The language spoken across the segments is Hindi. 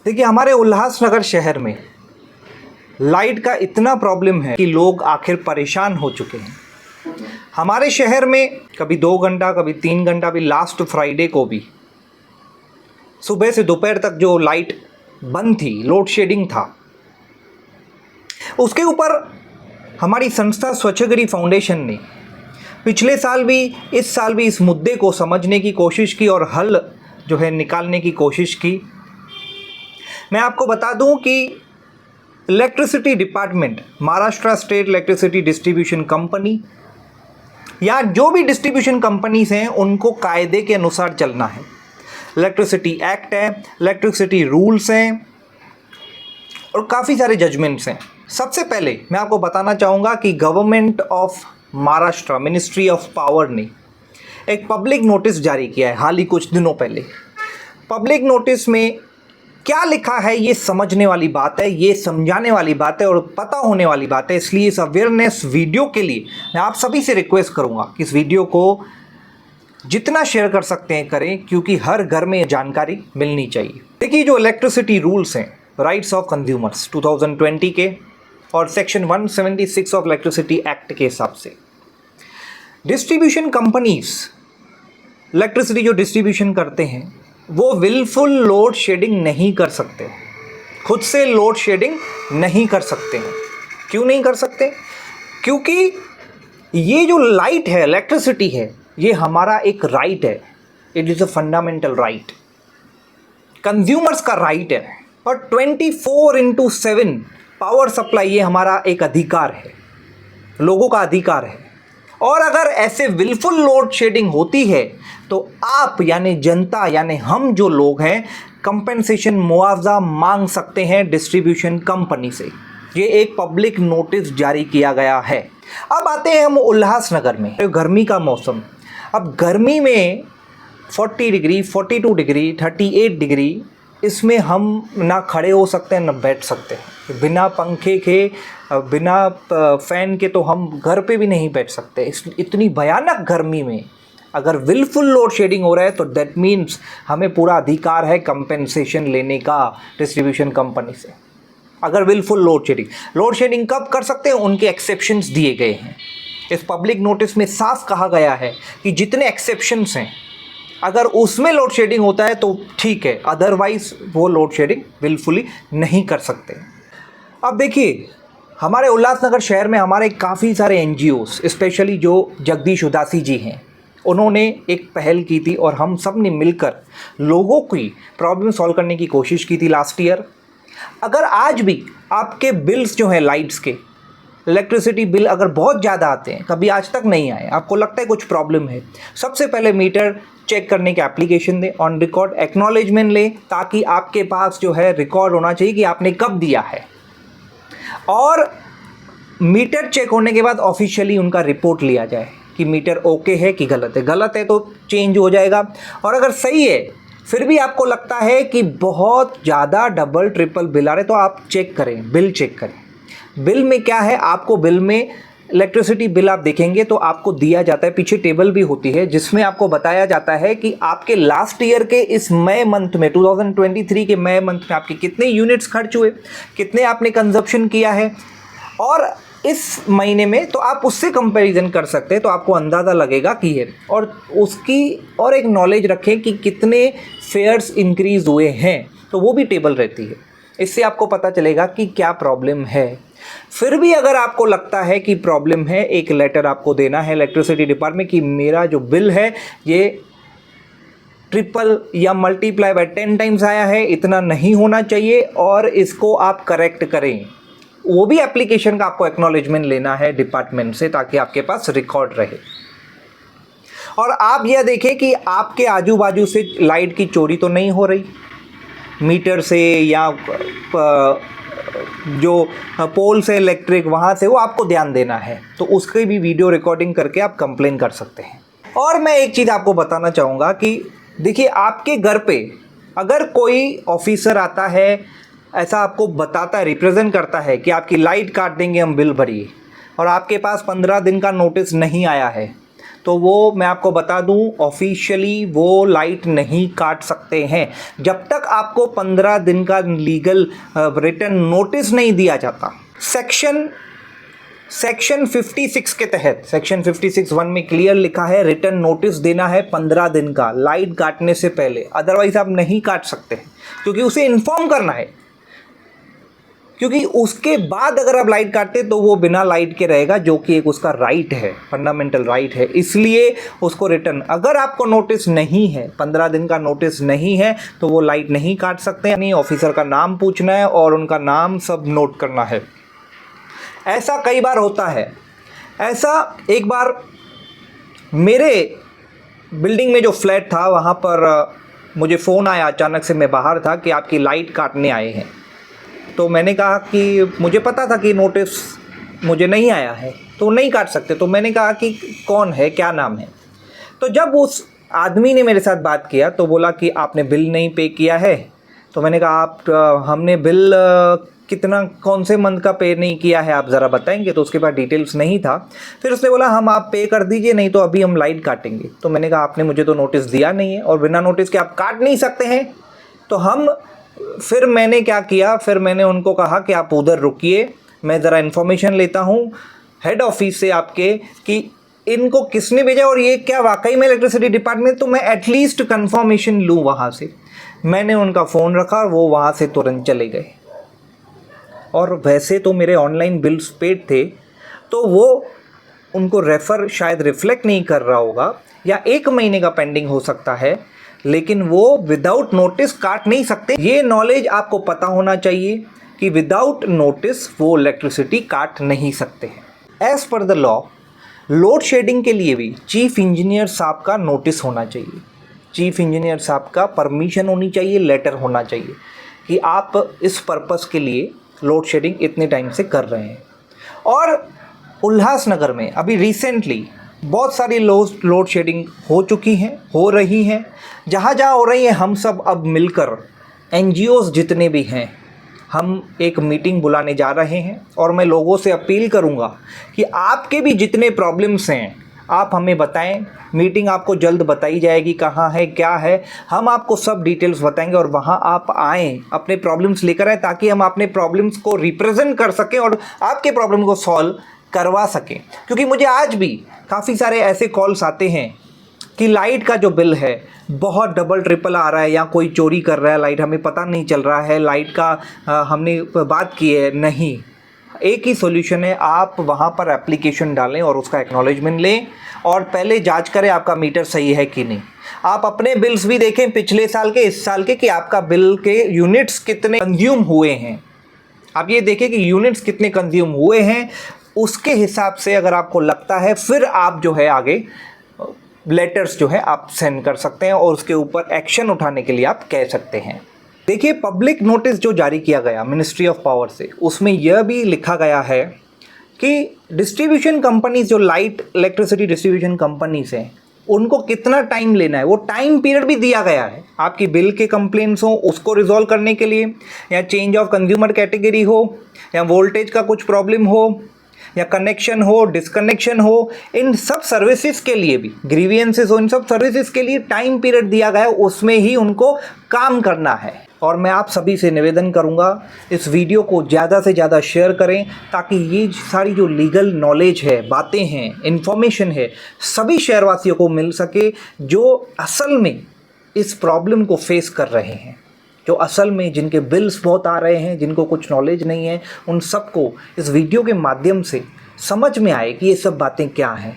देखिए, हमारे उल्लासनगर शहर में लाइट का इतना प्रॉब्लम है कि लोग आखिर परेशान हो चुके हैं। हमारे शहर में कभी 2 घंटा, कभी 3 घंटा, भी लास्ट फ्राइडे को भी सुबह से दोपहर तक जो लाइट बंद थी, लोड शेडिंग था। उसके ऊपर हमारी संस्था स्वच्छगिरी फाउंडेशन ने पिछले साल भी, इस साल भी इस मुद्दे को समझने की कोशिश की और हल जो है निकालने की कोशिश की। मैं आपको बता दूं कि electricity department, Maharashtra state electricity distribution company या जो भी डिस्ट्रीब्यूशन कंपनीज हैं, उनको कायदे के अनुसार चलना है। इलेक्ट्रिसिटी एक्ट है, इलेक्ट्रिसिटी रूल्स हैं और काफ़ी सारे जजमेंट्स हैं। सबसे पहले मैं आपको बताना चाहूँगा कि government of Maharashtra, ministry of power ने एक पब्लिक नोटिस जारी किया है हाल ही कुछ दिनों पहले। पब्लिक नोटिस में क्या लिखा है ये समझने वाली बात है, ये समझाने वाली बात है और पता होने वाली बात है। इसलिए इस अवेयरनेस वीडियो के लिए मैं आप सभी से रिक्वेस्ट करूंगा कि इस वीडियो को जितना शेयर कर सकते हैं करें, क्योंकि हर घर में ये जानकारी मिलनी चाहिए। देखिए, जो इलेक्ट्रिसिटी रूल्स हैं, राइट्स ऑफ कंज्यूमर्स 2020 के और सेक्शन 176 ऑफ इलेक्ट्रिसिटी एक्ट के हिसाब से डिस्ट्रीब्यूशन कंपनीज इलेक्ट्रिसिटी जो डिस्ट्रीब्यूशन करते हैं वो विलफुल लोड शेडिंग नहीं कर सकते, खुद से लोड शेडिंग नहीं कर सकते हैं। क्यों नहीं कर सकते? क्योंकि ये जो लाइट है, इलेक्ट्रिसिटी है, ये हमारा एक राइट है। It is a fundamental right, consumers का राइट है। और 24/7 पावर सप्लाई ये हमारा एक अधिकार है, लोगों का अधिकार है। और अगर ऐसे विलफुल लोड शेडिंग होती है तो आप यानी जनता, यानी हम जो लोग हैं, कंपेंसेशन, मुआवजा मांग सकते हैं डिस्ट्रीब्यूशन कंपनी से। ये एक पब्लिक नोटिस जारी किया गया है। अब आते हैं हम उल्लासनगर में, गर्मी का मौसम। अब गर्मी में 40 डिग्री, 42 डिग्री, 38 डिग्री, इसमें हम ना खड़े हो सकते हैं ना बैठ सकते हैं। बिना पंखे के, बिना फ़ैन के तो हम घर पे भी नहीं बैठ सकते। इतनी भयानक गर्मी में अगर विलफुल लोड शेडिंग हो रहा है तो दैट मीन्स हमें पूरा अधिकार है कंपेंसेशन लेने का डिस्ट्रीब्यूशन कंपनी से। अगर विलफुल लोड शेडिंग कब कर सकते हैं, उनके एक्सेप्शंस दिए गए हैं। इस पब्लिक नोटिस में साफ कहा गया है कि जितने एक्सेप्शंस हैं, अगर उसमें लोड शेडिंग होता है तो ठीक है, अदरवाइज वो लोड शेडिंग विलफुली नहीं कर सकते। अब देखिए, हमारे उल्लासनगर शहर में हमारे काफ़ी सारे एनजीओस, स्पेशली जो जगदीश उदासी जी हैं, उन्होंने एक पहल की थी और हम सब ने मिलकर लोगों की प्रॉब्लम सॉल्व करने की कोशिश की थी लास्ट ईयर। अगर आज भी आपके बिल्स जो हैं लाइट्स के, इलेक्ट्रिसिटी बिल अगर बहुत ज़्यादा आते हैं, कभी आज तक नहीं आए, आपको लगता है कुछ प्रॉब्लम है, सबसे पहले मीटर चेक करने की एप्लीकेशन दें, ऑन रिकॉर्ड एक्नॉलेजमेंट लें, ताकि आपके पास जो है रिकॉर्ड होना चाहिए कि आपने कब दिया है। और मीटर चेक होने के बाद ऑफिशियली उनका रिपोर्ट लिया जाए कि मीटर ओके है कि गलत है। गलत है तो चेंज हो जाएगा, और अगर सही है फिर भी आपको लगता है कि बहुत ज़्यादा डबल ट्रिपल बिल आ रहे, तो आप चेक करें, बिल चेक करें। बिल में क्या है, आपको बिल में इलेक्ट्रिसिटी बिल आप देखेंगे तो आपको दिया जाता है, पीछे टेबल भी होती है जिसमें आपको बताया जाता है कि आपके लास्ट ईयर के इस मई मंथ में, 2023 के मई मंथ में आपके कितने यूनिट्स खर्च हुए, कितने आपने कंजप्शन किया है, और इस महीने में तो आप उससे कंपैरिजन कर सकते हैं, तो आपको अंदाज़ा लगेगा कि है। और उसकी और एक नॉलेज रखें कि कितने फेयर्स इंक्रीज़ हुए हैं, तो वो भी टेबल रहती है। इससे आपको पता चलेगा कि क्या प्रॉब्लम है। फिर भी अगर आपको लगता है कि प्रॉब्लम है, एक लेटर आपको देना है इलेक्ट्रिसिटी डिपार्टमेंट कि मेरा जो बिल है ये ट्रिपल या मल्टीप्लाई बाय 10 टाइम्स आया है, इतना नहीं होना चाहिए, और इसको आप करेक्ट करें। वो भी एप्लीकेशन का आपको एक्नॉलेजमेंट लेना है डिपार्टमेंट से, ताकि आपके पास रिकॉर्ड रहे। और आप यह देखें कि आपके आजू बाजू से लाइट की चोरी तो नहीं हो रही, मीटर से या जो पोल से इलेक्ट्रिक, वहाँ से, वो आपको ध्यान देना है। तो उसकी भी वीडियो रिकॉर्डिंग करके आप कंप्लेन कर सकते हैं। और मैं एक चीज़ आपको बताना चाहूँगा कि देखिए, आपके घर पे अगर कोई ऑफिसर आता है, ऐसा आपको बताता है, रिप्रेजेंट करता है कि आपकी लाइट काट देंगे हम, बिल भरिए, और आपके पास 15 दिन का नोटिस नहीं आया है, तो वो मैं आपको बता दूं, ऑफिशियली वो लाइट नहीं काट सकते हैं जब तक आपको 15 दिन का लीगल रिटन नोटिस नहीं दिया जाता। सेक्शन 56 के तहत, सेक्शन 56(1) में क्लियर लिखा है रिटर्न नोटिस देना है 15 दिन का लाइट काटने से पहले, अदरवाइज आप नहीं काट सकते हैं, क्योंकि उसे इन्फॉर्म करना है। क्योंकि उसके बाद अगर आप लाइट काटते तो वो बिना लाइट के रहेगा, जो कि एक उसका राइट है, फंडामेंटल राइट है, इसलिए उसको रिटर्न, अगर आपको नोटिस नहीं है, 15 दिन का नोटिस नहीं है, तो वो लाइट नहीं काट सकते। यानी ऑफिसर का नाम पूछना है और उनका नाम सब नोट करना है। ऐसा कई बार होता है। ऐसा एक बार मेरे बिल्डिंग में जो फ्लैट था वहाँ पर मुझे फ़ोन आया अचानक से, मैं बाहर था, कि आपकी लाइट काटने आए हैं। तो मैंने कहा कि मुझे पता था कि नोटिस मुझे नहीं आया है तो नहीं काट सकते। तो मैंने कहा कि कौन है, क्या नाम है। तो जब उस आदमी ने मेरे साथ बात किया तो बोला कि आपने बिल नहीं पे किया है। तो मैंने कहा हमने बिल कितना, कौन से मंथ का पे नहीं किया है, आप ज़रा बताएंगे। तो उसके पास डिटेल्स नहीं था। फिर उसने बोला हम आप पे कर दीजिए, नहीं तो अभी हम लाइट काटेंगे। तो मैंने कहा आपने मुझे तो नोटिस दिया नहीं है और बिना नोटिस के आप काट नहीं सकते हैं। तो फिर मैंने क्या किया, फिर मैंने उनको कहा कि आप उधर रुकिए, मैं ज़रा इन्फॉर्मेशन लेता हूँ हेड ऑफिस से आपके कि इनको किसने भेजा और ये क्या वाकई में इलेक्ट्रिसिटी डिपार्टमेंट, तो मैं एटलीस्ट कंफर्मेशन लूँ वहाँ से। मैंने उनका फ़ोन रखा और वो वहाँ से तुरंत चले गए। और वैसे तो मेरे ऑनलाइन बिल्स पेड थे, तो वो उनको रेफ़र शायद रिफ्लेक्ट नहीं कर रहा होगा, या 1 महीने का पेंडिंग हो सकता है, लेकिन वो विदाउट नोटिस काट नहीं सकते। ये नॉलेज आपको पता होना चाहिए कि विदाउट नोटिस वो इलेक्ट्रिसिटी काट नहीं सकते हैं। As per the law, load shedding के लिए भी चीफ इंजीनियर साहब का नोटिस होना चाहिए, चीफ इंजीनियर साहब का परमिशन होनी चाहिए, लेटर होना चाहिए कि आप इस पर्पस के लिए लोड शेडिंग इतने टाइम से कर रहे हैं। और उल्लासनगर में अभी रिसेंटली बहुत सारी लोड शेडिंग हो चुकी हैं, हो रही हैं। जहाँ जहाँ हो रही हैं हम सब अब मिलकर, NGOs जितने भी हैं, हम एक मीटिंग बुलाने जा रहे हैं। और मैं लोगों से अपील करूँगा कि आपके भी जितने प्रॉब्लम्स हैं आप हमें बताएं। मीटिंग आपको जल्द बताई जाएगी, कहाँ है, क्या है, हम आपको सब डिटेल्स बताएंगे और वहाँ आप आएँ, अपने प्रॉब्लम्स लेकर आएँ, ताकि हम अपने प्रॉब्लम्स को रिप्रेजेंट कर सकें और आपके प्रॉब्लम को सॉल्व करवा सकें। क्योंकि मुझे आज भी काफ़ी सारे ऐसे कॉल्स आते हैं कि लाइट का जो बिल है बहुत डबल ट्रिपल आ रहा है, या कोई चोरी कर रहा है लाइट, हमें पता नहीं चल रहा है, लाइट का हमने बात की है नहीं। एक ही सॉल्यूशन है, आप वहाँ पर एप्लीकेशन डालें और उसका एक्नॉलेजमेंट लें और पहले जांच करें आपका मीटर सही है कि नहीं। आप अपने बिल्स भी देखें, पिछले साल के, इस साल के, कि आपका बिल के यूनिट्स कितने कंज्यूम हुए हैं। आप ये देखें कि यूनिट्स कितने कंज्यूम हुए हैं, उसके हिसाब से अगर आपको लगता है, फिर आप जो है आगे लेटर्स जो है आप सेंड कर सकते हैं और उसके ऊपर एक्शन उठाने के लिए आप कह सकते हैं। देखिए, पब्लिक नोटिस जो जारी किया गया मिनिस्ट्री ऑफ पावर से, उसमें यह भी लिखा गया है कि डिस्ट्रीब्यूशन कंपनीज, जो लाइट इलेक्ट्रिसिटी डिस्ट्रीब्यूशन कंपनीज हैं, उनको कितना टाइम लेना है, वो टाइम पीरियड भी दिया गया है। आपकी बिल के कंप्लेंट्स हो उसको रिजॉल्व करने के लिए, या चेंज ऑफ कंज्यूमर कैटेगरी हो, या वोल्टेज का कुछ प्रॉब्लम हो, या कनेक्शन हो, डिसकनेक्शन हो, इन सब सर्विसेज के लिए भी, ग्रीवियंसेस हो, इन सब सर्विसेज के लिए टाइम पीरियड दिया गया है, उसमें ही उनको काम करना है। और मैं आप सभी से निवेदन करूंगा, इस वीडियो को ज़्यादा से ज़्यादा शेयर करें, ताकि ये सारी जो लीगल नॉलेज है, बातें हैं, इन्फॉर्मेशन है, सभी शहरवासियों को मिल सके, जो असल में इस प्रॉब्लम को फेस कर रहे हैं, जो असल में जिनके बिल्स बहुत आ रहे हैं, जिनको कुछ नॉलेज नहीं है, उन सबको इस वीडियो के माध्यम से समझ में आए कि ये सब बातें क्या हैं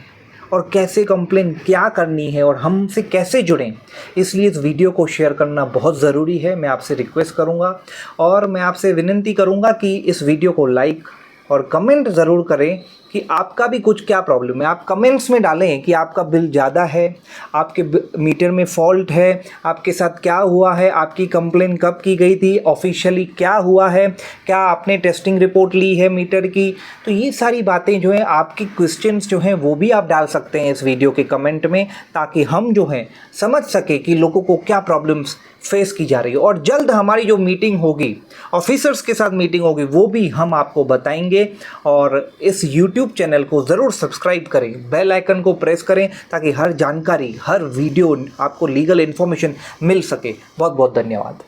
और कैसे कंप्लेन क्या करनी है और हमसे कैसे जुड़ें। इसलिए इस वीडियो को शेयर करना बहुत ज़रूरी है। मैं आपसे रिक्वेस्ट करूंगा और मैं आपसे विनती करूंगा कि इस वीडियो को लाइक और कमेंट ज़रूर करें कि आपका भी कुछ क्या प्रॉब्लम है। आप कमेंट्स में डालें कि आपका बिल ज़्यादा है, आपके मीटर में फॉल्ट है, आपके साथ क्या हुआ है, आपकी कंप्लेन कब की गई थी, ऑफिशियली क्या हुआ है, क्या आपने टेस्टिंग रिपोर्ट ली है मीटर की। तो ये सारी बातें जो हैं, आपकी क्वेश्चंस जो हैं, वो भी आप डाल सकते हैं इस वीडियो के कमेंट में, ताकि हम जो हैं समझ सके कि लोगों को क्या प्रॉब्लम्स फेस की जा रही है। और जल्द हमारी जो मीटिंग होगी, ऑफिसर्स के साथ मीटिंग होगी, वो भी हम आपको बताएंगे। और इस यूट्यूब यूट्यूब चैनल को ज़रूर सब्सक्राइब करें, बेल आइकन को प्रेस करें ताकि हर जानकारी, हर वीडियो आपको लीगल इन्फॉर्मेशन मिल सके। बहुत बहुत धन्यवाद।